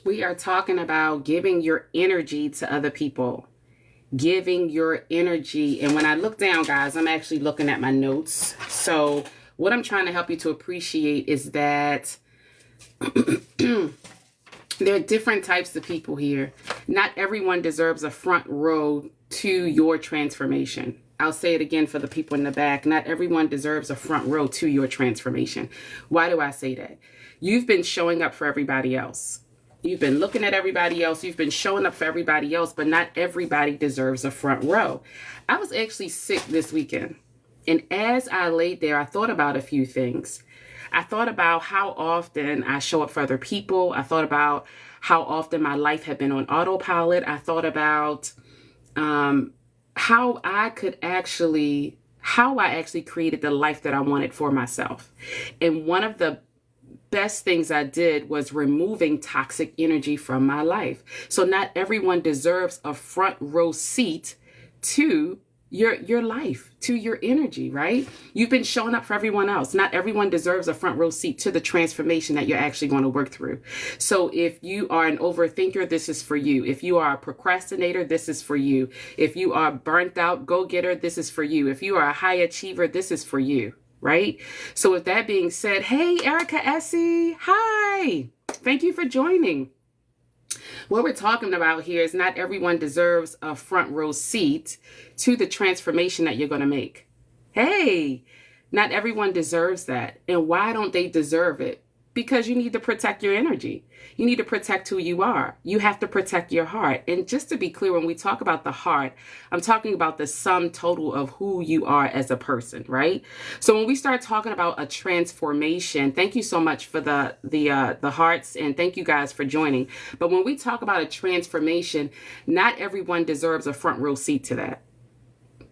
We are talking about giving your energy to other people. Giving your energy. And when I look down, guys, I'm actually looking at my notes. So what I'm trying to help you to appreciate is that there are different types of people here. Not everyone deserves a front row to your transformation. I'll say it again for the people in the back. Not everyone deserves a front row to your transformation. Why do I say that? You've been showing up for everybody else. You've been looking at everybody else. You've been showing up for everybody else, but not everybody deserves a front row. I was actually sick this weekend. And as I laid there, I thought about a few things. I thought about how often I show up for other people. I thought about how often my life had been on autopilot. I thought about how I actually created the life that I wanted for myself. And one of the best things I did was removing toxic energy from my life. So not everyone deserves a front row seat to your life, to your energy, right? You've been showing up for everyone else. Not everyone deserves a front row seat to the transformation that you're actually going to work through. So if you are an overthinker, this is for you. If you are a procrastinator, this is for you. If you are burnt out go-getter, this is for you. If you are a high achiever, this is for you, right? So with that being said, hey, Erica Essie, hi. Thank you for joining. What we're talking about here is not everyone deserves a front row seat to the transformation that you're going to make. Hey, not everyone deserves that. And why don't they deserve it? Because you need to protect your energy. You need to protect who you are. You have to protect your heart. And just to be clear, when we talk about the heart, I'm talking about the sum total of who you are as a person, right? So when we start talking about a transformation, thank you so much for the hearts, and thank you guys for joining. But when we talk about a transformation, not everyone deserves a front row seat to that.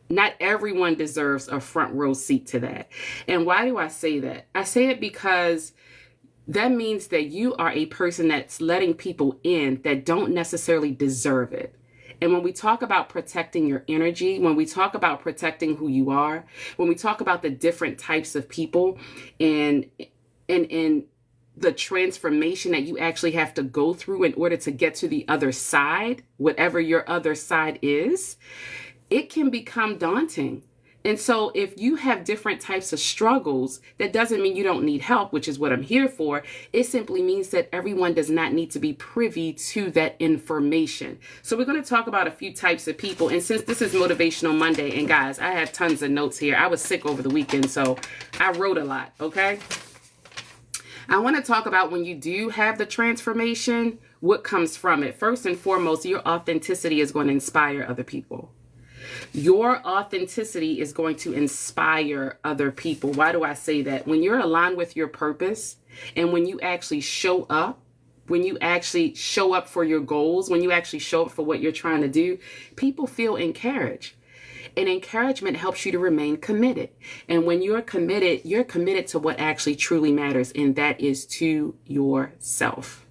Not everyone deserves a front row seat to that. And why do I say that? I say it because that means that you are a person that's letting people in that don't necessarily deserve it. And when we talk about protecting your energy, when we talk about protecting who you are, when we talk about the different types of people and the transformation that you actually have to go through in order to get to the other side, whatever your other side is, it can become daunting. And so if you have different types of struggles, that doesn't mean you don't need help, which is what I'm here for. It simply means that everyone does not need to be privy to that information. So we're going to talk about a few types of people. And since this is Motivational Monday, and guys, I have tons of notes here. I was sick over the weekend, so I wrote a lot, okay? I want to talk about when you do have the transformation, what comes from it. First and foremost, your authenticity is going to inspire other people. Your authenticity is going to inspire other people. Why do I say that? When you're aligned with your purpose and when you actually show up, when you actually show up for your goals, when you actually show up for what you're trying to do, people feel encouraged. And encouragement helps you to remain committed. And when you're committed to what actually truly matters, and that is to yourself.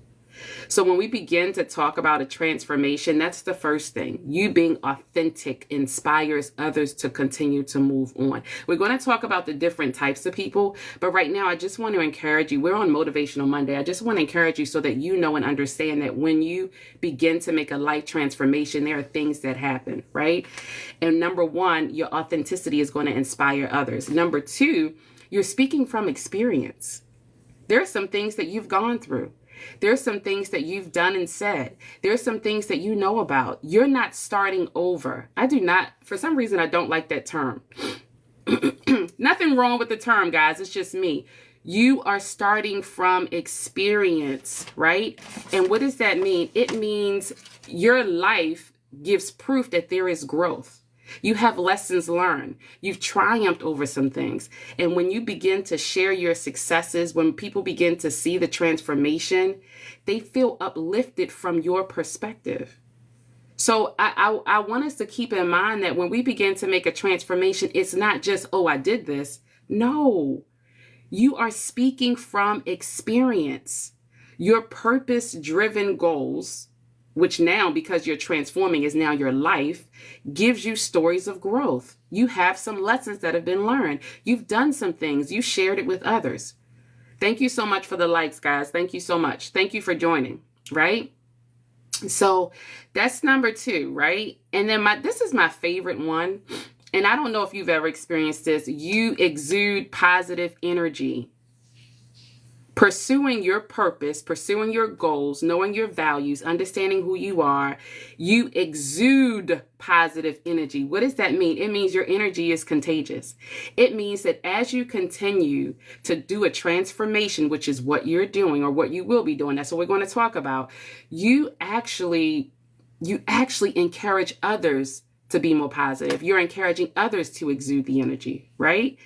So when we begin to talk about a transformation, that's the first thing. You being authentic inspires others to continue to move on. We're going to talk about the different types of people, but right now I just want to encourage you. We're on Motivational Monday. I just want to encourage you so that you know and understand that when you begin to make a life transformation, there are things that happen, right? And number one, your authenticity is going to inspire others. Number two, you're speaking from experience. There are some things that you've gone through. There's some things that you've done and said. There's some things that you know about. You're not starting over. For some reason, I don't like that term. Nothing wrong with the term, guys. It's just me. You are starting from experience, right? And what does that mean? It means your life gives proof that there is growth. You have lessons learned. You've triumphed over some things. And when you begin to share your successes, when people begin to see the transformation, they feel uplifted from your perspective. So I want us to keep in mind that when we begin to make a transformation, it's not just, oh, I did this. No, you are speaking from experience. Your purpose-driven goals, which now, because you're transforming, is now your life, gives you stories of growth. You have some lessons that have been learned. You've done some things. You shared it with others. Thank you so much for the likes, guys. Thank you so much. Thank you for joining. right? So that's number 2, right? And then this is my favorite one. And I don't know if you've ever experienced this. You exude positive energy. Pursuing your purpose, pursuing your goals, knowing your values, understanding who you are, you exude positive energy. What does that mean? It means your energy is contagious. It means that as you continue to do a transformation, which is what you're doing or what you will be doing, that's what we're going to talk about, you actually encourage others to be more positive. You're encouraging others to exude the energy, right?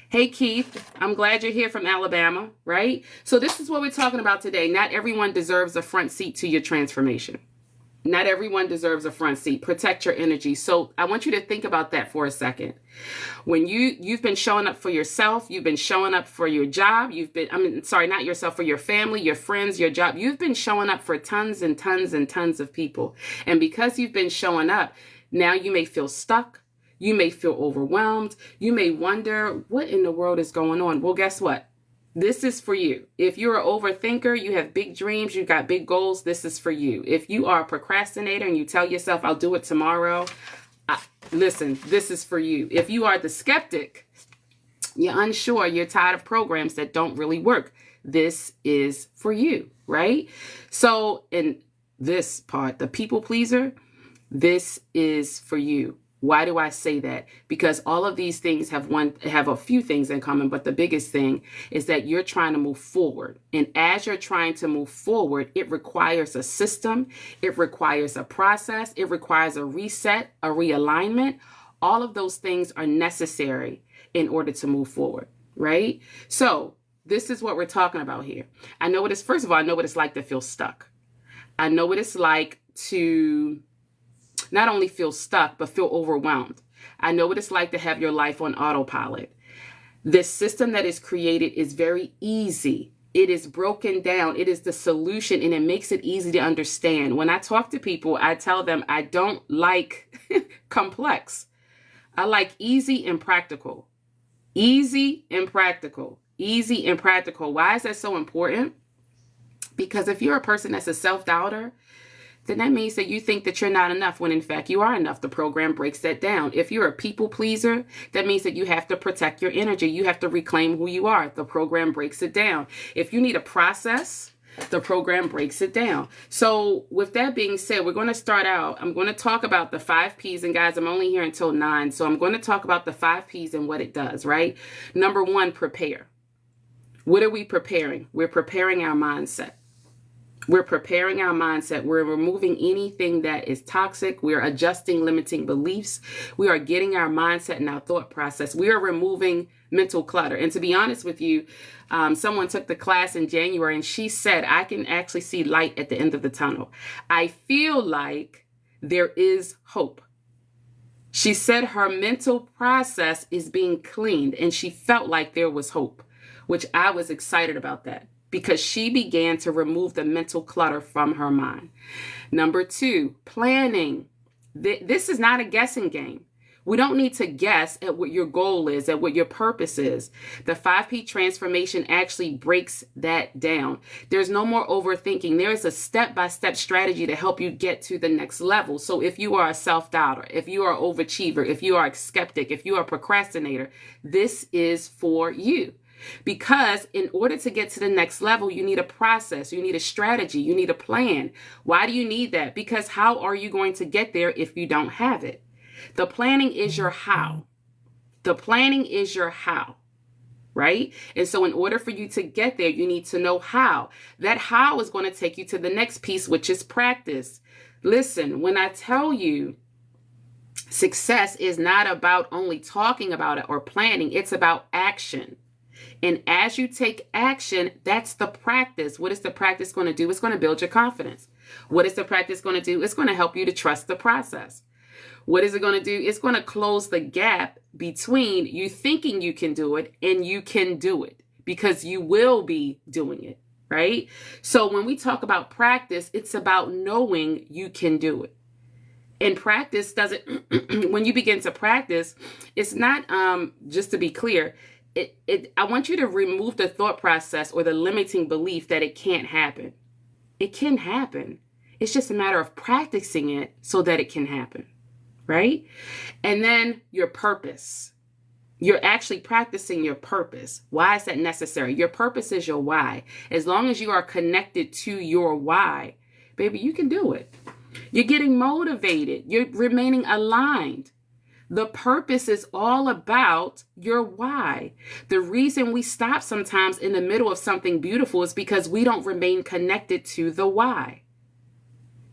Hey, Keith, I'm glad you're here from Alabama, right? So this is what we're talking about today. Not everyone deserves a front seat to your transformation. Not everyone deserves a front seat. Protect your energy. So I want you to think about that for a second. When you've been showing up for yourself, you've been showing up for your job, not yourself, for your family, your friends, your job. You've been showing up for tons and tons and tons of people. And because you've been showing up, now you may feel stuck. You may feel overwhelmed. You may wonder, what in the world is going on? Well, guess what? This is for you. If you're an overthinker, you have big dreams, you got big goals, this is for you. If you are a procrastinator and you tell yourself, I'll do it tomorrow, listen, this is for you. If you are the skeptic, you're unsure, you're tired of programs that don't really work, this is for you, right? So in this part, the people pleaser, this is for you. Why do I say that? Because all of these things have a few things in common, but the biggest thing is that you're trying to move forward. And as you're trying to move forward, it requires a system, it requires a process, it requires a reset, a realignment. All of those things are necessary in order to move forward, right? So this is what we're talking about here. First of all, I know what it's like to feel stuck. I know what it's like to not only feel stuck, but feel overwhelmed. I know what it's like to have your life on autopilot. This system that is created is very easy. It is broken down. It is the solution, and it makes it easy to understand. When I talk to people, I tell them I don't like complex. I like easy and practical. Easy and practical. Easy and practical. Why is that so important? Because if you're a person that's a self-doubter, then that means that you think that you're not enough when in fact you are enough. The program breaks that down. If you're a people pleaser, that means that you have to protect your energy. You have to reclaim who you are. The program breaks it down. If you need a process, the program breaks it down. So with that being said, we're going to start out. I'm going to talk about the 5 P's. And guys, I'm only here until 9. So I'm going to talk about the 5 P's and what it does, right? Number 1, prepare. What are we preparing? We're preparing our mindset. We're preparing our mindset. We're removing anything that is toxic. We're adjusting limiting beliefs. We are getting our mindset and our thought process. We are removing mental clutter. And to be honest with you, someone took the class in January and she said, I can actually see light at the end of the tunnel. I feel like there is hope. She said her mental process is being cleaned and she felt like there was hope, which I was excited about that, because she began to remove the mental clutter from her mind. Number 2, planning. This is not a guessing game. We don't need to guess at what your goal is, at what your purpose is. The 5P transformation actually breaks that down. There's no more overthinking. There is a step-by-step strategy to help you get to the next level. So if you are a self-doubter, if you are an overachiever, if you are a skeptic, if you are a procrastinator, this is for you. Because in order to get to the next level, you need a process, you need a strategy, you need a plan. Why do you need that? Because how are you going to get there if you don't have it? The planning is your how. The planning is your how, right? And so in order for you to get there, you need to know how. That how is going to take you to the next piece, which is practice. Listen, when I tell you success is not about only talking about it or planning, it's about action. And as you take action, that's the practice. What is the practice going to do? It's going to build your confidence. What is the practice going to do? It's going to help you to trust the process. What is it going to do? It's going to close the gap between you thinking you can do it and you can do it, because you will be doing it, right? So when we talk about practice, it's about knowing you can do it. And practice doesn't, when you begin to practice, it's not, just to be clear, I want you to remove the thought process or the limiting belief that it can't happen. It can happen. It's just a matter of practicing it so that it can happen, right? And then your purpose. You're actually practicing your purpose. Why is that necessary? Your purpose is your why. As long as you are connected to your why, baby, you can do it. You're getting motivated. You're remaining aligned. The purpose is all about your why. The reason we stop sometimes in the middle of something beautiful is because we don't remain connected to the why.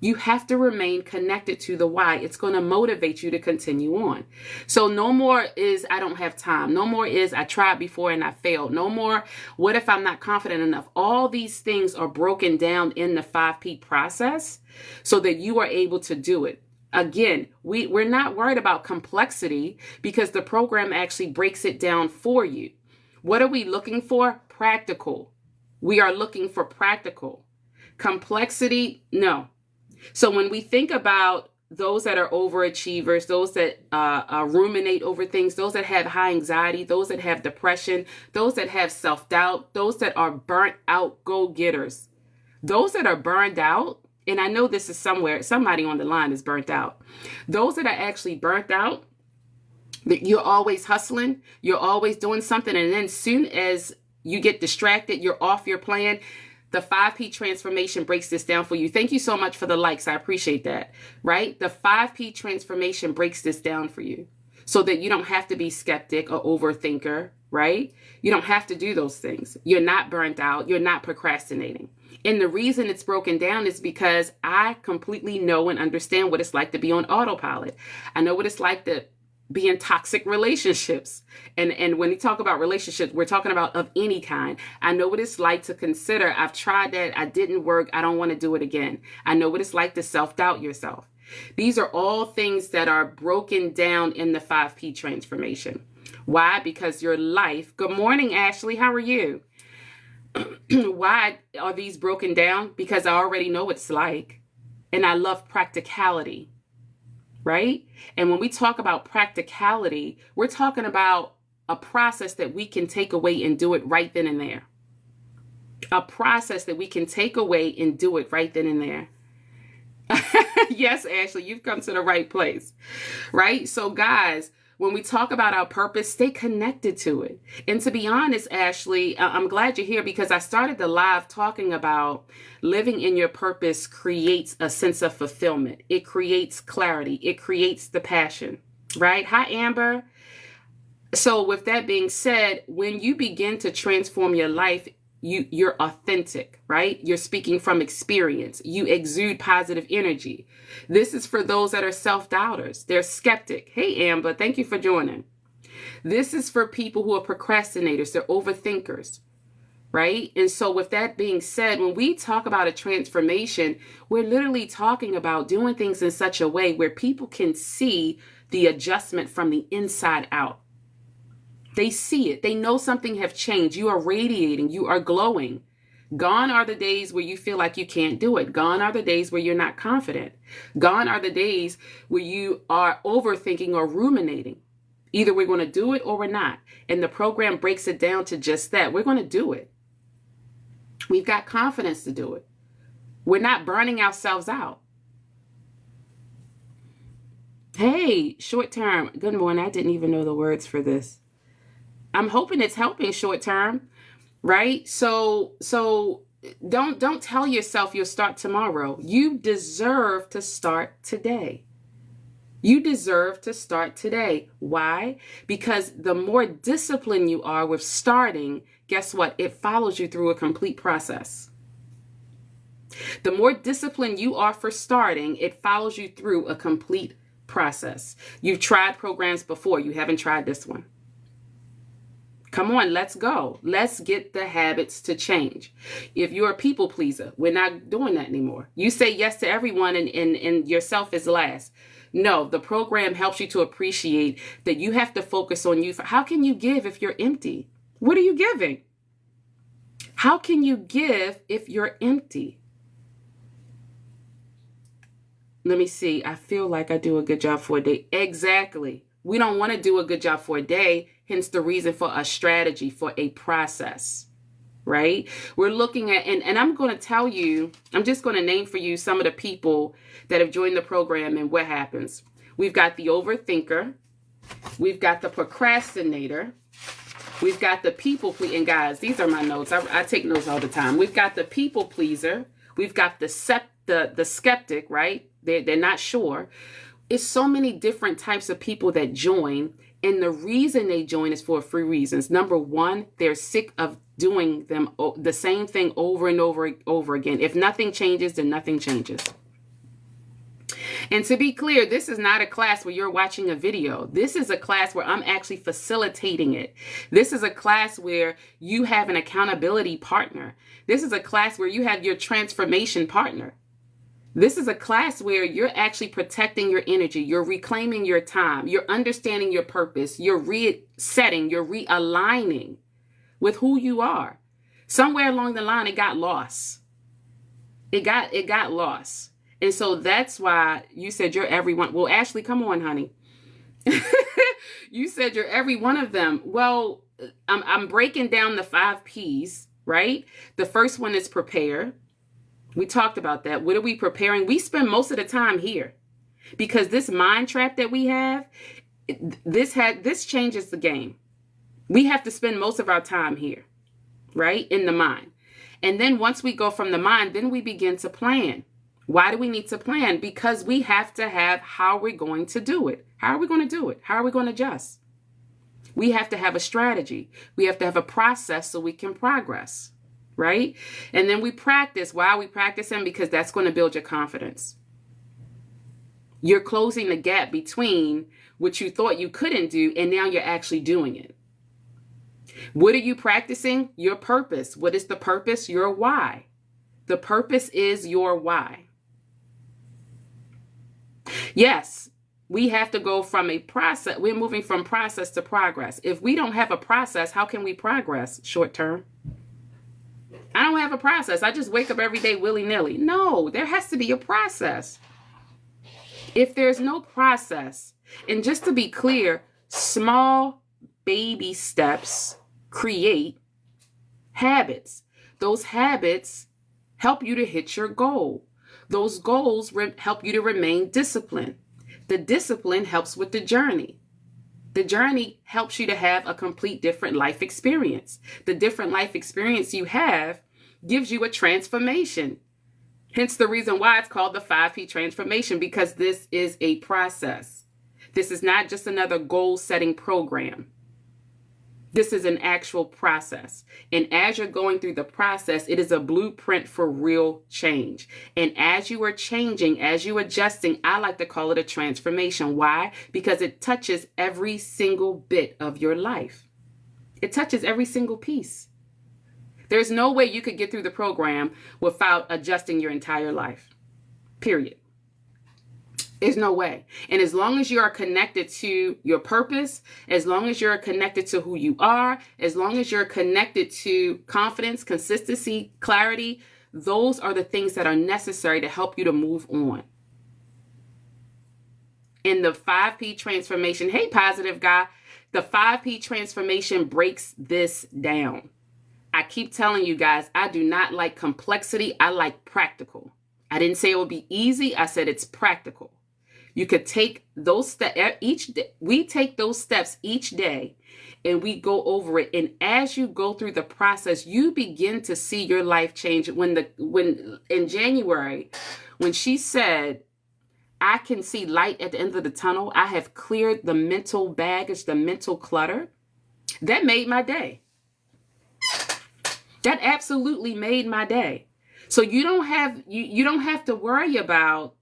You have to remain connected to the why. It's going to motivate you to continue on. So no more is I don't have time. No more is I tried before and I failed. No more what if I'm not confident enough. All these things are broken down in the 5P process so that you are able to do it. Again, we're not worried about complexity because the program actually breaks it down for you. What are we looking for? Practical. We are looking for practical. Complexity, no. So when we think about those that are overachievers, those that ruminate over things, those that have high anxiety, those that have depression, those that have self-doubt, those that are burnt out go-getters, those that are burned out, and I know this is somebody on the line is burnt out. Those that are actually burnt out, you're always hustling, you're always doing something, and then as soon as you get distracted, you're off your plan. The 5P transformation breaks this down for you. Thank you so much for the likes. I appreciate that, right? The 5P transformation breaks this down for you so that you don't have to be skeptic or overthinker, right? You don't have to do those things. You're not burnt out. You're not procrastinating. And the reason it's broken down is because I completely know and understand what it's like to be on autopilot. I know what it's like to be in toxic relationships. And when we talk about relationships, we're talking about of any kind. I know what it's like to consider, I've tried that, I didn't work, I don't want to do it again. I know what it's like to self-doubt yourself. These are all things that are broken down in the 5P transformation. Why? Because your life, good morning, Ashley, how are you? Why are these broken down? Because I already know what it's like. And I love practicality. Right? And when we talk about practicality, we're talking about a process that we can take away and do it right then and there. A process that we can take away and do it right then and there. Yes, Ashley, you've come to the right place. Right? So guys, when we talk about our purpose, stay connected to it. And to be honest, Ashley, I'm glad you're here because I started the live talking about living in your purpose creates a sense of fulfillment. It creates clarity. It creates the passion, right? Hi, Amber. So with that being said, when you begin to transform your life, you're authentic, right? You're speaking from experience. You exude positive energy. This is for those that are self-doubters. They're skeptic. Hey, Amber, thank you for joining. This is for people who are procrastinators. They're overthinkers, right? And so with that being said, when we talk about a transformation, we're literally talking about doing things in such a way where people can see the adjustment from the inside out. They see it. They know something have changed. You are radiating. You are glowing. Gone are the days where you feel like you can't do it. Gone are the days where you're not confident. Gone are the days where you are overthinking or ruminating. Either we're going to do it or we're not. And the program breaks it down to just that. We're going to do it. We've got confidence to do it. We're not burning ourselves out. Hey, short term. Good morning. I didn't even know the words for this. I'm hoping it's helping short term, right? So don't tell yourself you'll start tomorrow. You deserve to start today. You deserve to start today. Why? Because the more disciplined you are with starting, guess what? It follows you through a complete process. The more disciplined you are for starting, it follows you through a complete process. You've tried programs before. You haven't tried this one. Come on, let's go. Let's get the habits to change. If you're a people pleaser, we're not doing that anymore. You say yes to everyone and yourself is last. No, the program helps you to appreciate that you have to focus on you. How can you give if you're empty? What are you giving? How can you give if you're empty? Let me see. I feel like I do a good job for a day. Exactly. We don't want to do a good job for a day. Hence the reason for a strategy, for a process. right? We're looking at, and I'm going to tell you, I'm just going to name for you some of the people that have joined the program and what happens. We've got the overthinker. We've got the procrastinator. We've got the people pleaser. And guys, these are my notes. I take notes all the time. We've got the people pleaser. We've got the skeptic, right? They're not sure. It's so many different types of people that join. And the reason they join is for a few reasons. Number one, they're sick of doing the same thing over and over again. If nothing changes, then nothing changes. And to be clear, this is not a class where you're watching a video. This is a class where I'm actually facilitating it. This is a class where you have an accountability partner. This is a class where you have your transformation partner. This is a class where you're actually protecting your energy. You're reclaiming your time. You're understanding your purpose. You're resetting. You're realigning with who you are. Somewhere along the line, it got lost. It got lost. And so that's why you said you're every one. Well, Ashley, come on, honey. You said you're every one of them. Well, I'm breaking down the 5 P's, right? The first one is prepare. We talked about that. What are we preparing? We spend most of the time here because this mind trap that we have, this changes the game. We have to spend most of our time here, right? In the mind. And then once we go from the mind, then we begin to plan. Why do we need to plan? Because we have to have how we're going to do it. How are we going to do it? How are we going to adjust? We have to have a strategy. We have to have a process so we can progress, right? And then we practice. Why are we practicing? Because that's going to build your confidence. You're closing the gap between what you thought you couldn't do and now you're actually doing it. What are you practicing? Your purpose. What is the purpose? Your why. The purpose is your why. Yes, we have to go from a process. We're moving from process to progress. If we don't have a process, how can we progress short term? I don't have a process. I just wake up every day willy-nilly. No, there has to be a process. If there's no process, and just to be clear, small baby steps create habits. Those habits help you to hit your goal. Those goals help you to remain disciplined. The discipline helps with the journey. The journey helps you to have a complete different life experience. The different life experience you have gives you a transformation. Hence the reason why it's called the 5P transformation, because this is a process. This is not just another goal-setting program. This is an actual process. And as you're going through the process, it is a blueprint for real change. And as you are changing, as you're adjusting, I like to call it a transformation. Why? Because it touches every single bit of your life. It touches every single piece. There's no way you could get through the program without adjusting your entire life. Period. There's no way. And as long as you are connected to your purpose, as long as you're connected to who you are, as long as you're connected to confidence, consistency, clarity, those are the things that are necessary to help you to move on. In the 5P transformation, hey, positive guy, the 5P transformation breaks this down. I keep telling you guys, I do not like complexity. I like practical. I didn't say it would be easy. I said it's practical. You could take those steps each day. We take those steps each day and we go over it. And as you go through the process, you begin to see your life change. When in January, when she said, I can see light at the end of the tunnel, I have cleared the mental baggage, the mental clutter, that made my day. That absolutely made my day. So you don't have to worry about,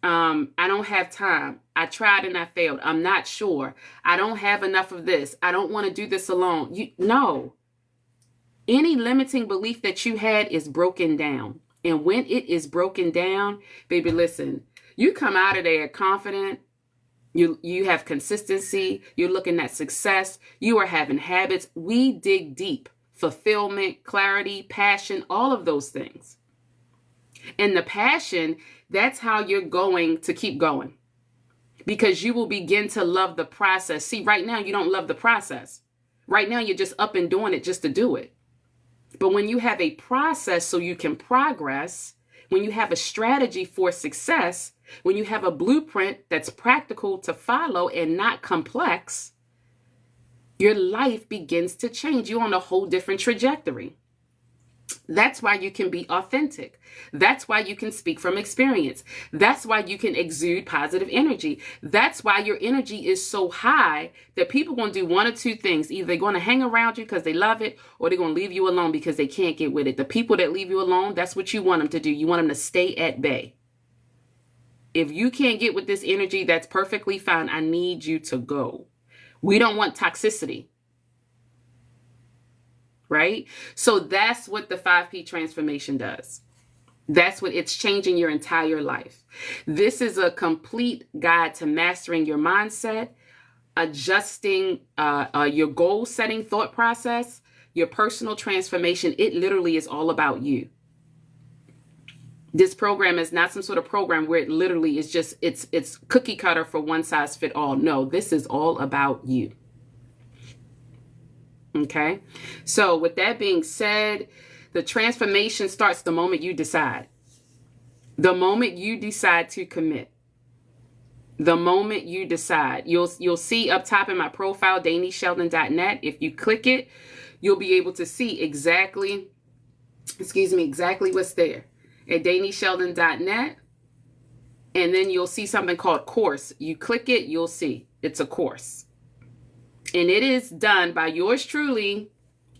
I don't have time. I tried and I failed. I'm not sure. I don't have enough of this. I don't want to do this alone. No. Any limiting belief that you had is broken down. And when it is broken down, baby, listen, you come out of there confident. You have consistency. You're looking at success. You are having habits. We dig deep. Fulfillment, clarity, passion, all of those things. And the passion, that's how you're going to keep going. Because you will begin to love the process. See, right now, you don't love the process. Right now, you're just up and doing it just to do it. But when you have a process so you can progress, when you have a strategy for success, when you have a blueprint that's practical to follow and not complex, your life begins to change. You're on a whole different trajectory. That's why you can be authentic. That's why you can speak from experience. That's why you can exude positive energy. That's why your energy is so high that people are going to do one or two things. Either they're going to hang around you because they love it, or they're going to leave you alone because they can't get with it. The people that leave you alone, that's what you want them to do. You want them to stay at bay. If you can't get with this energy, that's perfectly fine. I need you to go. We don't want toxicity. Right? So that's what the 5P transformation does. That's what it's changing your entire life. This is a complete guide to mastering your mindset, adjusting your goal setting thought process, your personal transformation. It literally is all about you. This program is not some sort of program where it literally is just, it's cookie cutter for one size fit all. No, this is all about you. Okay. So with that being said, the transformation starts the moment you decide. The moment you decide to commit. The moment you decide. You'll see up top in my profile, DanieSheldon.net. If you click it, you'll be able to see exactly what's there at DanieSheldon.net. And then you'll see something called course. You click it, you'll see it's a course. And it is done by yours truly.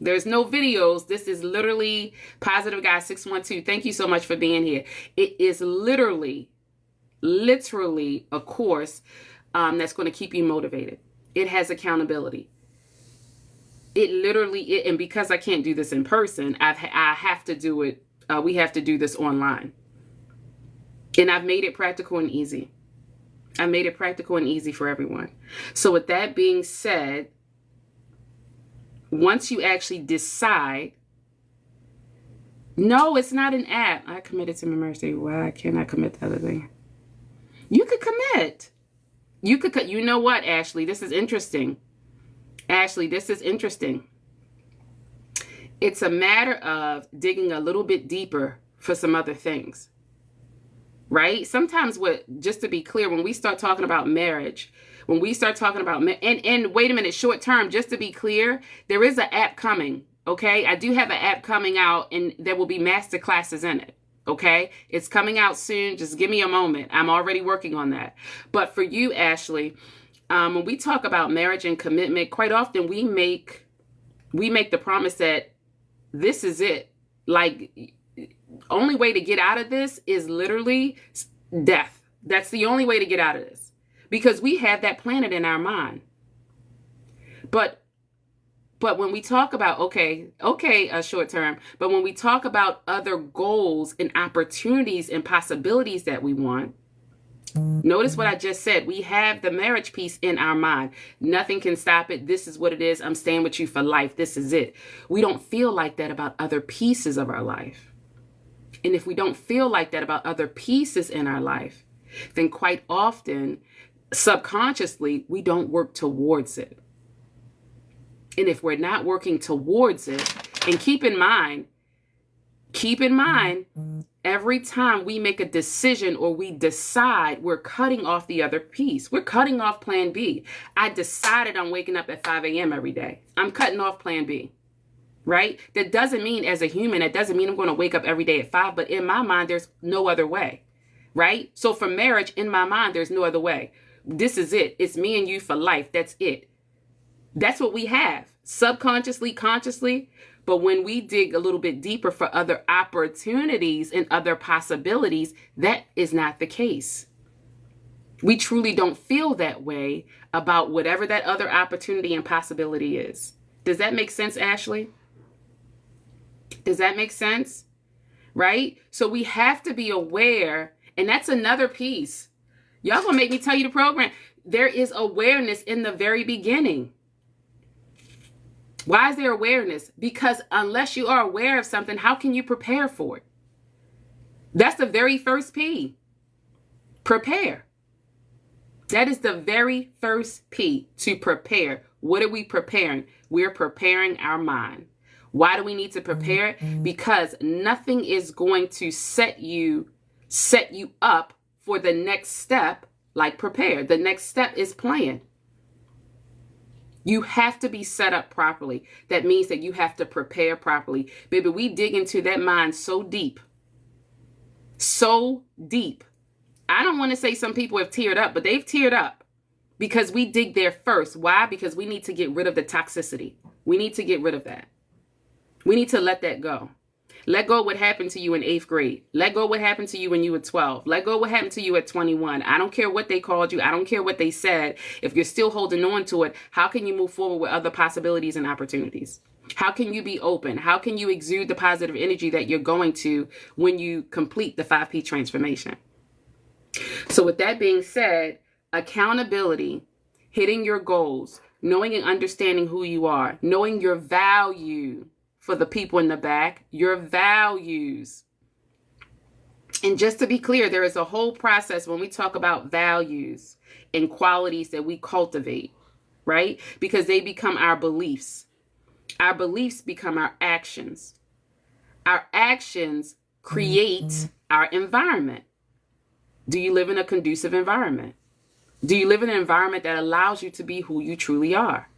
There's no videos. This is literally Positive Guy 612. Thank you so much for being here. It is literally a course that's going to keep you motivated. It has accountability. And because I can't do this in person, I have to do it. We have to do this online. And I've made it practical and easy. I made it practical and easy for everyone. So with that being said, once you actually decide, no, it's not an app. I committed to my mercy. Why can't I commit the other thing? You could commit. You know what, Ashley? This is interesting. Ashley, this is interesting. It's a matter of digging a little bit deeper for some other things. Right? Sometimes just to be clear, when we start talking about marriage, when we start talking about, and wait a minute, short term, just to be clear, there is an app coming. Okay. I do have an app coming out and there will be master classes in it. Okay. It's coming out soon. Just give me a moment. I'm already working on that. But for you, Ashley, when we talk about marriage and commitment, quite often we make the promise that this is it. Like, only way to get out of this is literally death. That's the only way to get out of this, because we have that planted in our mind. But when we talk about, short term, but when we talk about other goals and opportunities and possibilities that we want, notice what I just said. We have the marriage piece in our mind. Nothing can stop it. This is what it is. I'm staying with you for life. This is it. We don't feel like that about other pieces of our life. And if we don't feel like that about other pieces in our life, then quite often, subconsciously, we don't work towards it. And if we're not working towards it, and keep in mind, every time we make a decision or we decide, we're cutting off the other piece. We're cutting off plan B. I decided I'm waking up at 5 a.m. every day. I'm cutting off plan B. Right? That doesn't mean, as a human, that doesn't mean I'm going to wake up every day at 5, but in my mind, there's no other way. Right? So for marriage, in my mind, there's no other way. This is it. It's me and you for life. That's it. That's what we have, subconsciously, consciously. But when we dig a little bit deeper for other opportunities and other possibilities, that is not the case. We truly don't feel that way about whatever that other opportunity and possibility is. Does that make sense, Ashley? Does that make sense? Right? So we have to be aware, and that's another piece. Y'all gonna make me tell you the program. There is awareness in the very beginning. Why is there awareness? Because unless you are aware of something, how can you prepare for it? That's the very first P. Prepare. That is the very first P, to prepare. What are we preparing? We're preparing our mind. Why do we need to prepare? Because nothing is going to set you up for the next step like prepare. The next step is plan. You have to be set up properly. That means that you have to prepare properly. Baby, we dig into that mind so deep. So deep. I don't want to say some people have teared up, but they've teared up because we dig there first. Why? Because we need to get rid of the toxicity. We need to get rid of that. We need to let that go. Let go of what happened to you in 8th grade. Let go of what happened to you when you were 12. Let go of what happened to you at 21. I don't care what they called you. I don't care what they said. If you're still holding on to it, how can you move forward with other possibilities and opportunities? How can you be open? How can you exude the positive energy that you're going to when you complete the 5P transformation? So with that being said, accountability, hitting your goals, knowing and understanding who you are, knowing your value for the people in the back, your values. And just to be clear, there is a whole process when we talk about values and qualities that we cultivate, right? Because they become our beliefs. Our beliefs become our actions. Our actions create our environment. Do you live in a conducive environment? Do you live in an environment that allows you to be who you truly are?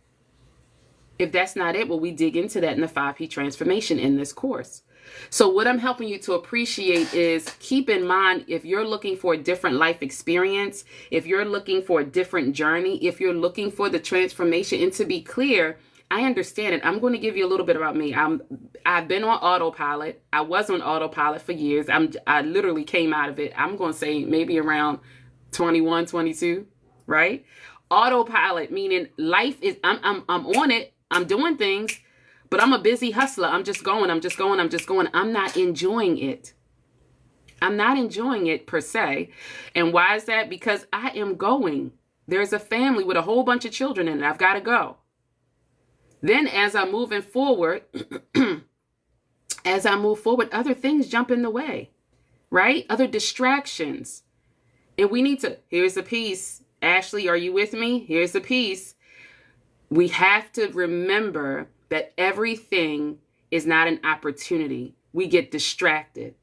If that's not it, well, we dig into that in the 5P transformation in this course. So what I'm helping you to appreciate is keep in mind, if you're looking for a different life experience, if you're looking for a different journey, if you're looking for the transformation, and to be clear, I understand it. I'm going to give you a little bit about me. I've been on autopilot. I was on autopilot for years. I literally came out of it. I'm going to say maybe around 21, 22, right? Autopilot, meaning life is, I'm on it. I'm doing things, but I'm a busy hustler. I'm just going. I'm not enjoying it. I'm not enjoying it per se. And why is that? Because I am going. There's a family with a whole bunch of children in it. I've got to go. Then as I'm moving forward, other things jump in the way, right? Other distractions. And we need to, here's a piece. Ashley, are you with me? Here's a piece. We have to remember that everything is not an opportunity. We get distracted.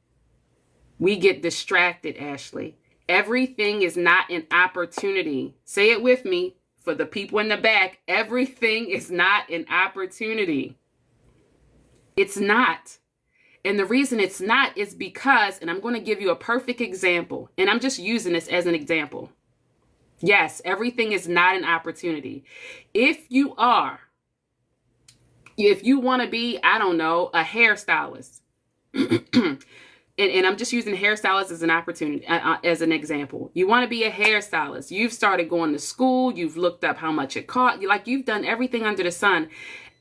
Ashley. Everything is not an opportunity. Say it with me for the people in the back. Everything is not an opportunity. It's not. And the reason it's not is because, and I'm going to give you a perfect example, and I'm just using this as an example. Yes, everything is not an opportunity. If you want to be, I don't know, a hairstylist, and I'm just using hairstylist as an opportunity, as an example. You want to be a hairstylist. You've started going to school. You've looked up how much it cost. You've done everything under the sun.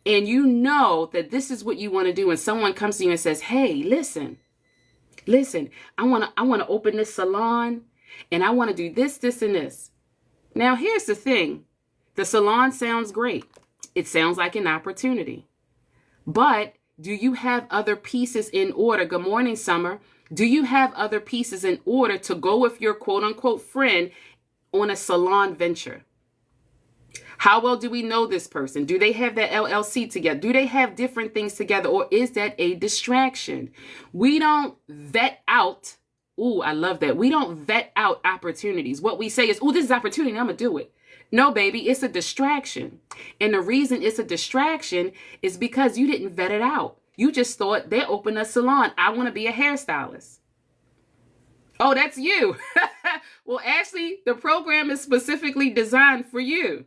And you know that this is what you want to do. And someone comes to you and says, hey, listen, I want to open this salon and I want to do this, this, and this. Now, here's the thing. The salon sounds great. It sounds like an opportunity. But do you have other pieces in order? Good morning, Summer. Do you have other pieces in order to go with your quote unquote friend on a salon venture? How well do we know this person? Do they have that LLC together? Do they have different things together? Or is that a distraction? We don't vet out. Ooh, I love that. We don't vet out opportunities. What we say is, ooh, this is opportunity. I'm going to do it. No, baby, it's a distraction. And the reason it's a distraction is because you didn't vet it out. You just thought they opened a salon. I want to be a hairstylist. Oh, that's you. Well, Ashley, the program is specifically designed for you.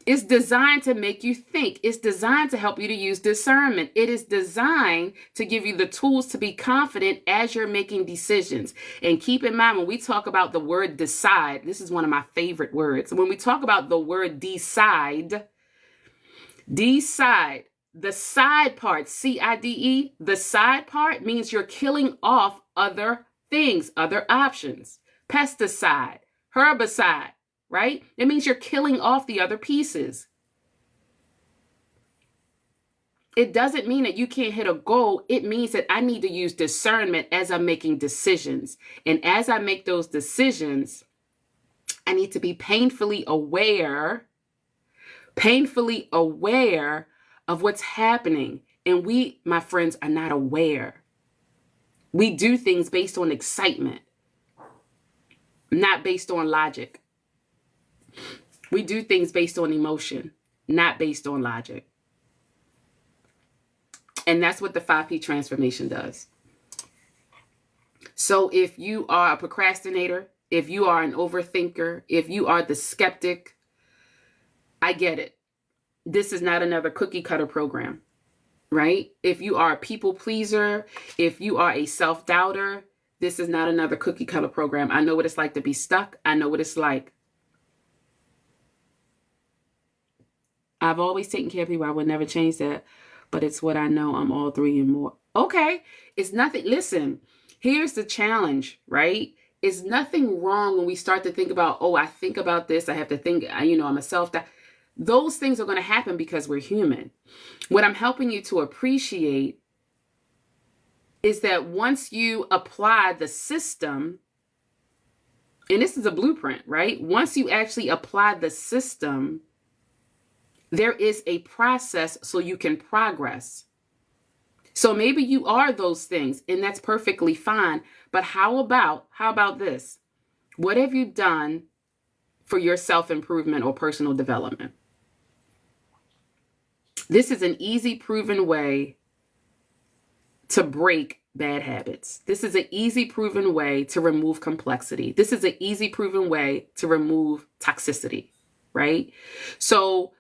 It's designed to make you think. It's designed to help you to use discernment. It is designed to give you the tools to be confident as you're making decisions. And keep in mind, when we talk about the word decide, this is one of my favorite words. When we talk about the word decide, the side part, C-I-D-E, the side part means you're killing off other things, other options. Pesticide, herbicide. Right? It means you're killing off the other pieces. It doesn't mean that you can't hit a goal. It means that I need to use discernment as I'm making decisions. And as I make those decisions, I need to be painfully aware of what's happening. And we, my friends, are not aware. We do things based on excitement, not based on logic. We do things based on emotion, not based on logic. And that's what the 5P transformation does. So if you are a procrastinator, if you are an overthinker, if you are the skeptic, I get it. This is not another cookie cutter program, right? If you are a people pleaser, if you are a self-doubter, this is not another cookie cutter program. I know what it's like to be stuck. I know what it's like. I've always taken care of people. I would never change that. But it's what I know. I'm all three and more. Okay. It's nothing. Listen, here's the challenge, right? It's nothing wrong when we start to think about, oh, I think about this. I have to think, I'm a self-doubt. Those things are going to happen because we're human. What I'm helping you to appreciate is that once you apply the system, and this is a blueprint, right? Once you actually apply the system, there is a process so you can progress. So maybe you are those things, and that's perfectly fine. But how about this? What have you done for your self-improvement or personal development? This is an easy, proven way to break bad habits. This is an easy, proven way to remove complexity. This is an easy, proven way to remove toxicity, right? So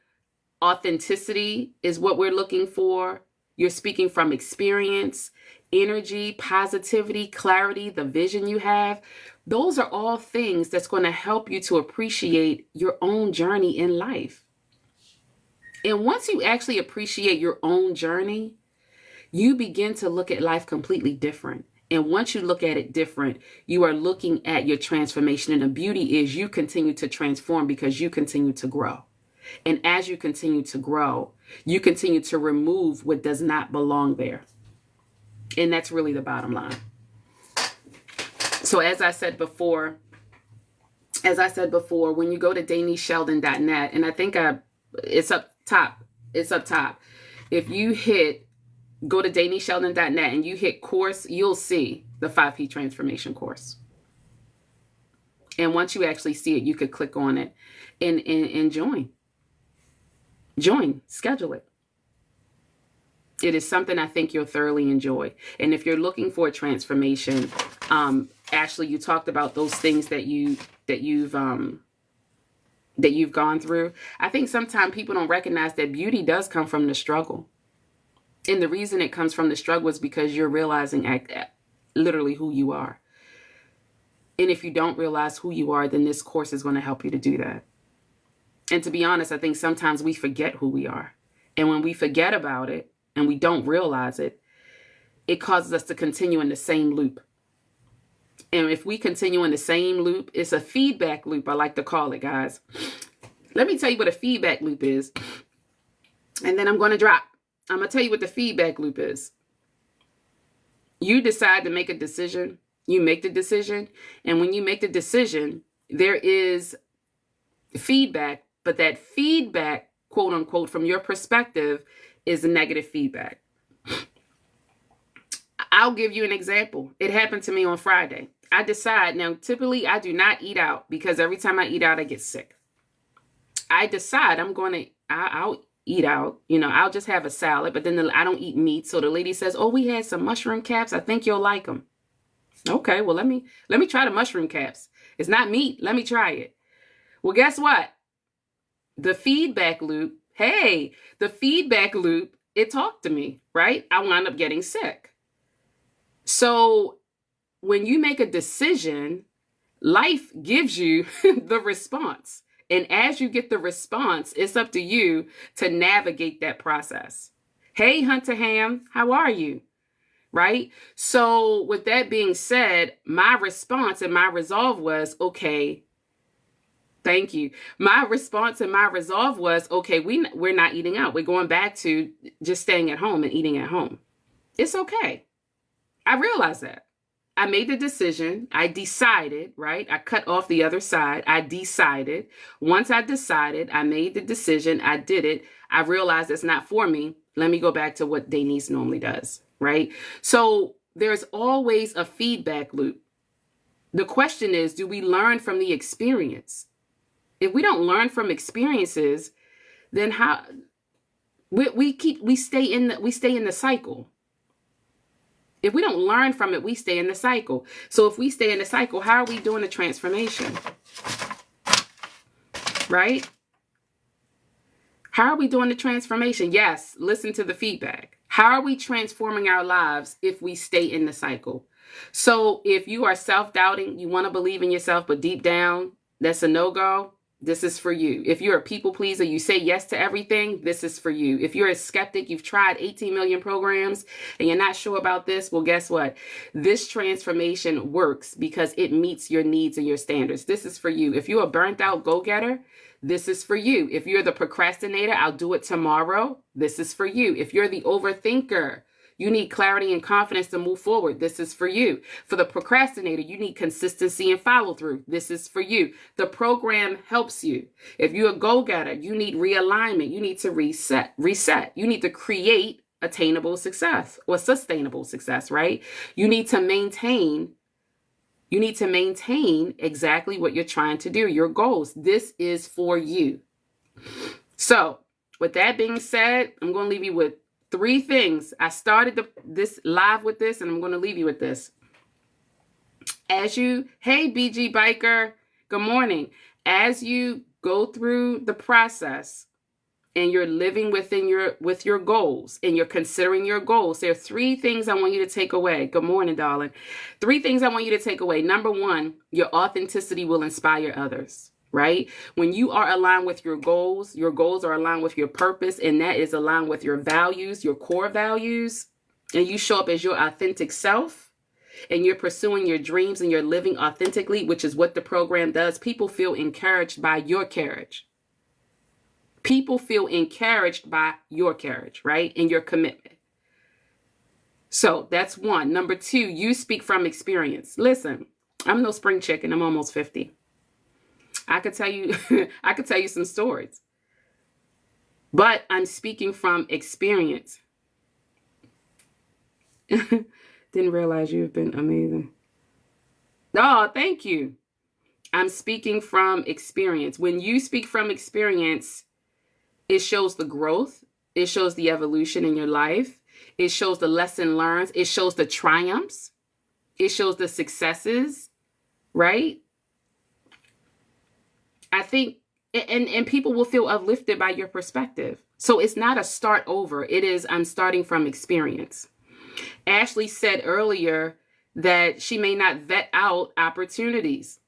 authenticity is what we're looking for. You're speaking from experience, energy, positivity, clarity, the vision you have. Those are all things that's going to help you to appreciate your own journey in life. And once you actually appreciate your own journey, you begin to look at life completely different. And once you look at it different, you are looking at your transformation. And the beauty is you continue to transform because you continue to grow. And as you continue to grow, you continue to remove what does not belong there. And that's really the bottom line. So as I said before, when you go to DanisSheldon.net, and I think it's up top. If you go to DanisSheldon.net and you hit course, you'll see the 5P transformation course. And once you actually see it, you could click on it and join. Schedule it. It is something I think you'll thoroughly enjoy. And if you're looking for a transformation, Ashley, you talked about those things that you've gone through. I think sometimes people don't recognize that beauty does come from the struggle. And the reason it comes from the struggle is because you're realizing literally who you are. And if you don't realize who you are, then this course is going to help you to do that. And to be honest, I think sometimes we forget who we are. And when we forget about it and we don't realize it, it causes us to continue in the same loop. And if we continue in the same loop, it's a feedback loop, I like to call it, guys. Let me tell you what a feedback loop is. And then I'm going to tell you what the feedback loop is. You decide to make a decision. You make the decision. And when you make the decision, there is feedback. But that feedback, quote unquote, from your perspective is a negative feedback. I'll give you an example. It happened to me on Friday. I decide, now typically I do not eat out because every time I eat out, I get sick. I decide I'll eat out, I'll just have a salad, but then I don't eat meat. So the lady says, oh, we had some mushroom caps. I think you'll like them. Okay, well, let me try the mushroom caps. It's not meat. Let me try it. Well, guess what? The feedback loop, it talked to me, right? I wound up getting sick. So when you make a decision, life gives you the response. And as you get the response, it's up to you to navigate that process. Hey, Hunter Ham, how are you? Right? So with that being said, my response and my resolve was, okay, thank you. My response and my resolve was, okay, we're not eating out. We're going back to just staying at home and eating at home. It's okay. I realize that. I made the decision. I decided, right? I cut off the other side. I decided. Once I decided, I made the decision. I did it. I realized it's not for me. Let me go back to what Denise normally does, right? So there's always a feedback loop. The question is, do we learn from the experience? If we don't learn from experiences, then how we stay in the cycle. If we don't learn from it, we stay in the cycle. So if we stay in the cycle, how are we doing the transformation? Right? How are we doing the transformation? Yes, listen to the feedback. How are we transforming our lives if we stay in the cycle? So if you are self-doubting, you want to believe in yourself, but deep down, that's a no-go. This is for you. If you're a people pleaser, you say yes to everything, this is for you. If you're a skeptic, you've tried 18 million programs and you're not sure about this, well, guess what? This transformation works because it meets your needs and your standards. This is for you. If you're a burnt out go-getter, this is for you. If you're the procrastinator, I'll do it tomorrow, this is for you. If you're the overthinker, you need clarity and confidence to move forward. This is for you. For the procrastinator, you need consistency and follow through. This is for you. The program helps you. If you're a go-getter, you need realignment. You need to reset. You need to create attainable success or sustainable success, right? You need to maintain exactly what you're trying to do, your goals. This is for you. So with that being said, I'm going to leave you with 3 things. I started this live with this, and I'm going to leave you with this. Hey, BG Biker, good morning. As you go through the process and you're living with your goals and you're considering your goals, there are 3 things I want you to take away. Good morning, darling. 3 things I want you to take away. Number 1, your authenticity will inspire others. Right? When you are aligned with your goals are aligned with your purpose, and that is aligned with your values, your core values, and you show up as your authentic self, and you're pursuing your dreams and you're living authentically, which is what the program does. People feel encouraged by your courage. People feel encouraged by your courage, right? And your commitment. So that's 1. Number 2, you speak from experience. Listen, I'm no spring chicken. I'm almost 50. I could tell you some stories, but I'm speaking from experience. Didn't realize you've been amazing. Oh, thank you. I'm speaking from experience. When you speak from experience, it shows the growth. It shows the evolution in your life. It shows the lesson learned. It shows the triumphs. It shows the successes, right? I think, and people will feel uplifted by your perspective. So it's not a start over. It is, I'm starting from experience. Ashley said earlier that she may not vet out opportunities.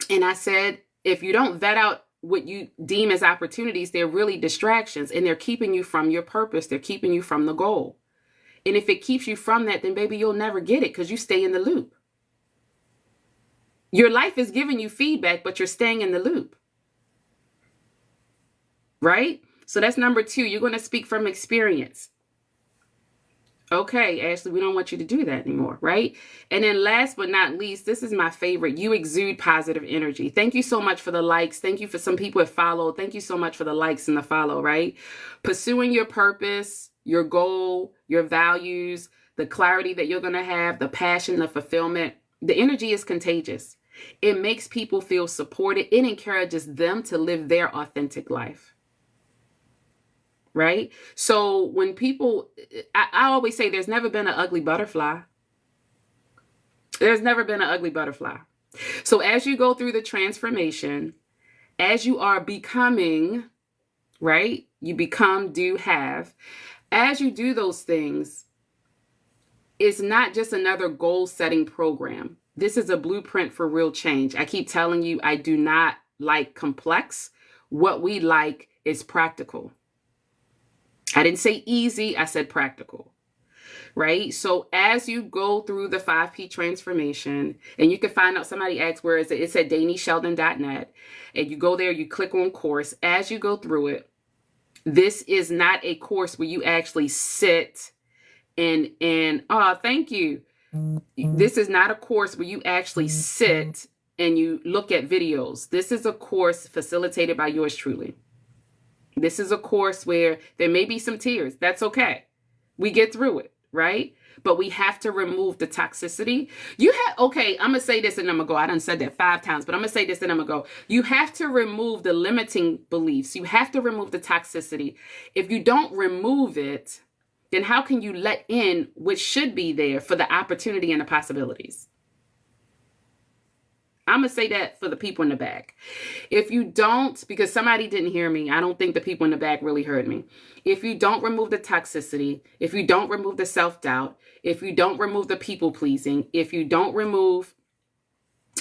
And I said, if you don't vet out what you deem as opportunities, they're really distractions, and they're keeping you from your purpose. They're keeping you from the goal. And if it keeps you from that, then baby, you'll never get it because you stay in the loop. Your life is giving you feedback, but you're staying in the loop. Right? So that's number 2. You're going to speak from experience. Okay, Ashley, we don't want you to do that anymore, right? And then last but not least, this is my favorite. You exude positive energy. Thank you so much for the likes. Thank you for some people that follow. Thank you so much for the likes and the follow, right? Pursuing your purpose, your goal, your values, the clarity that you're going to have, the passion, the fulfillment. The energy is contagious. It makes people feel supported. It encourages them to live their authentic life. Right? So when people, I always say there's never been an ugly butterfly. There's never been an ugly butterfly. So as you go through the transformation, as you are becoming, right? You become, do, have. As you do those things, it's not just another goal setting program. This is a blueprint for real change. I keep telling you, I do not like complex. What we like is practical. I didn't say easy, I said practical, right? So as you go through the 5P transformation, and you can find out, somebody asked, where is it? It's at DanieSheldon.net. And you go there, you click on course. As you go through it, this is not a course where you actually sit and oh, thank you. This is not a course where you actually sit and you look at videos. This is a course facilitated by yours truly. This is a course where there may be some tears. That's okay. We get through it, right? But we have to remove the toxicity. Okay, I'm going to say this and I'm going to go. I done said that 5 times, but I'm going to say this and I'm going to go. You have to remove the limiting beliefs. You have to remove the toxicity. If you don't remove it, then how can you let in what should be there for the opportunity and the possibilities? I'm going to say that for the people in the back. If you don't, because somebody didn't hear me, I don't think the people in the back really heard me. If you don't remove the toxicity, if you don't remove the self-doubt, if you don't remove the people pleasing, if you don't remove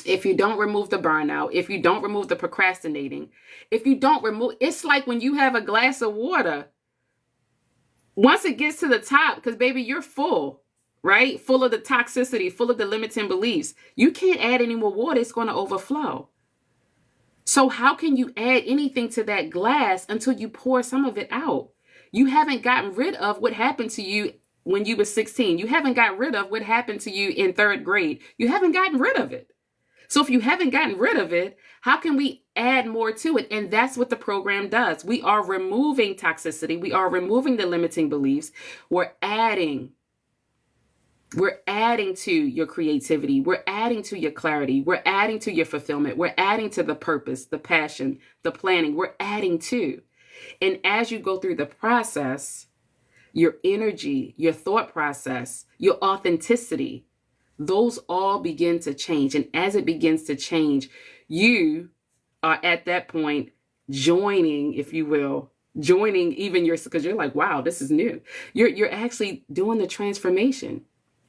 the burnout, if you don't remove the procrastinating, it's like when you have a glass of water, once it gets to the top, because baby, you're full. Right? Full of the toxicity, full of the limiting beliefs. You can't add any more water. It's going to overflow. So how can you add anything to that glass until you pour some of it out? You haven't gotten rid of what happened to you when you were 16. You haven't gotten rid of what happened to you in 3rd grade. You haven't gotten rid of it. So if you haven't gotten rid of it, how can we add more to it? And that's what the program does. We are removing toxicity. We are removing the limiting beliefs. We're adding to your creativity. We're adding to your clarity. We're adding to your fulfillment. We're adding to the purpose, the passion, the planning. We're adding to. And as you go through the process, your energy, your thought process, your authenticity, those all begin to change. And as it begins to change, you are at that point joining, if you will, even because you're like, wow, this is new. You're actually doing the transformation.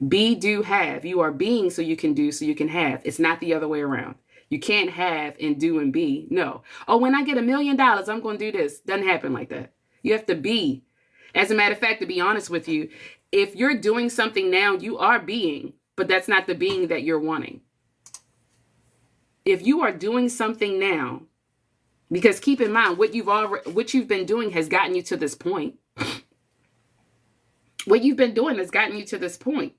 Be, do, have. You are being so you can do, so you can have. It's not the other way around. You can't have and do and be. No. Oh, when I get $1 million, I'm going to do this. Doesn't happen like that. You have to be. As a matter of fact, to be honest with you, if you're doing something now, you are being, but that's not the being that you're wanting. If you are doing something now, because keep in mind, what you've been doing has gotten you to this point. What you've been doing has gotten you to this point.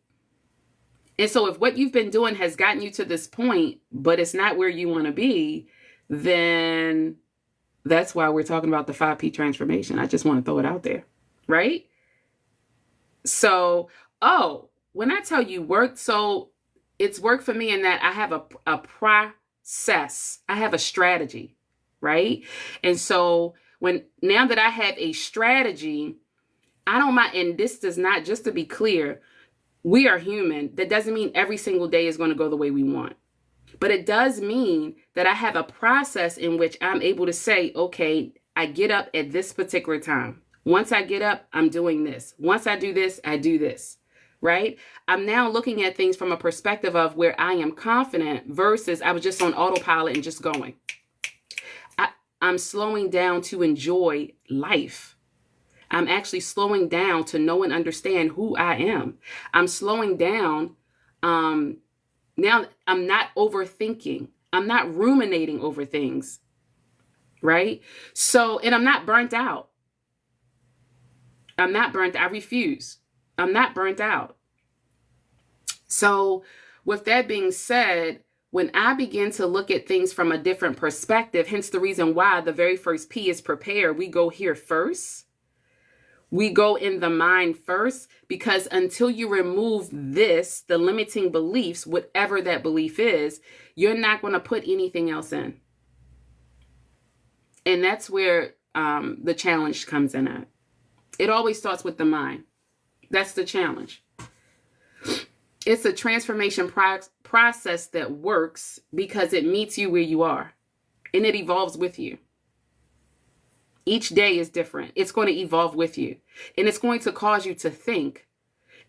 And so if what you've been doing has gotten you to this point, but it's not where you want to be, then that's why we're talking about the 5P transformation. I just want to throw it out there, right? So, when I tell you work, so it's work for me in that I have a process. I have a strategy, right? And so now that I have a strategy, I don't mind, and this does not, just to be clear, we are human. That doesn't mean every single day is going to go the way we want. But it does mean that I have a process in which I'm able to say, okay, I get up at this particular time. Once I get up, I'm doing this. Once I do this, I do this, right? I'm now looking at things from a perspective of where I am confident versus I was just on autopilot and just going. I'm slowing down to enjoy life. I'm actually slowing down to know and understand who I am. I'm slowing down. Now I'm not overthinking. I'm not ruminating over things, right? So, and I'm not burnt out. I refuse. I'm not burnt out. So with that being said, when I begin to look at things from a different perspective, hence the reason why the very first P is prepare. We go here first. We go in the mind first, because until you remove this, the limiting beliefs, whatever that belief is, you're not going to put anything else in. And that's where the challenge comes in at. It always starts with the mind. That's the challenge. It's a transformation process that works because it meets you where you are and it evolves with you. Each day is different. It's going to evolve with you, and it's going to cause you to think,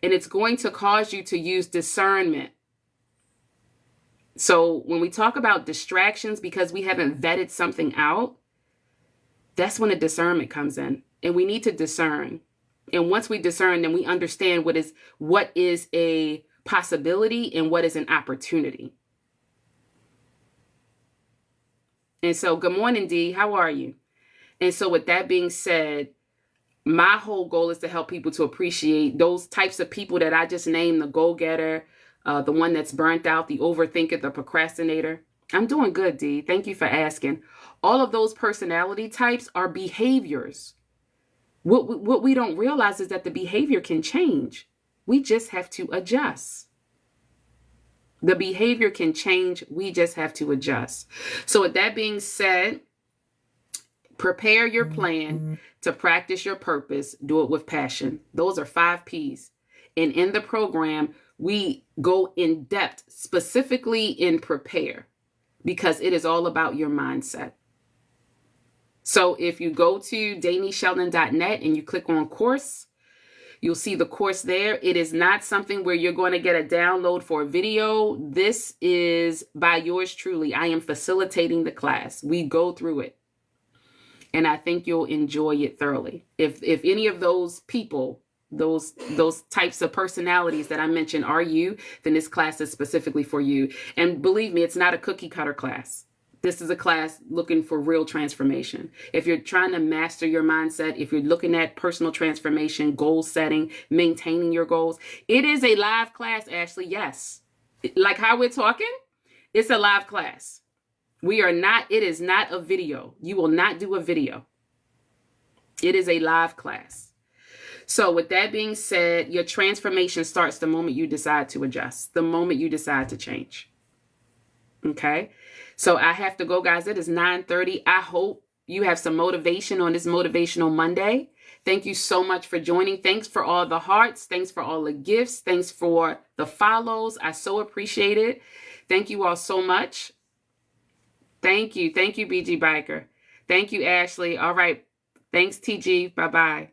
and it's going to cause you to use discernment. So when we talk about distractions because we haven't vetted something out, that's when the discernment comes in, and we need to discern. And once we discern, then we understand what is a possibility and what is an opportunity. And so, good morning, Dee. How are you? And so with that being said, my whole goal is to help people to appreciate those types of people that I just named, the go-getter, the one that's burnt out, the overthinker, the procrastinator. I'm doing good, Dee. Thank you for asking. All of those personality types are behaviors. What we don't realize is that the behavior can change. We just have to adjust. The behavior can change. We just have to adjust. So with that being said, prepare your plan to practice your purpose. Do it with passion. Those are 5 P's. And in the program, we go in depth specifically in prepare, because it is all about your mindset. So if you go to danisheldon.net and you click on course, you'll see the course there. It is not something where you're going to get a download for a video. This is by yours truly. I am facilitating the class. We go through it. And I think you'll enjoy it thoroughly. If any of those people, those types of personalities that I mentioned are you, then this class is specifically for you. And believe me, it's not a cookie cutter class. This is a class looking for real transformation. If you're trying to master your mindset, if you're looking at personal transformation, goal setting, maintaining your goals, it is a live class, Ashley. Yes. Like how we're talking, it's a live class. It is not a video. You will not do a video. It is a live class. So with that being said, your transformation starts the moment you decide to adjust, the moment you decide to change. Okay. So I have to go, guys. It is 9:30. I hope you have some motivation on this Motivational Monday. Thank you so much for joining. Thanks for all the hearts. Thanks for all the gifts. Thanks for the follows. I so appreciate it. Thank you all so much. Thank you. Thank you, BG Biker. Thank you, Ashley. All right. Thanks, TG. Bye-bye.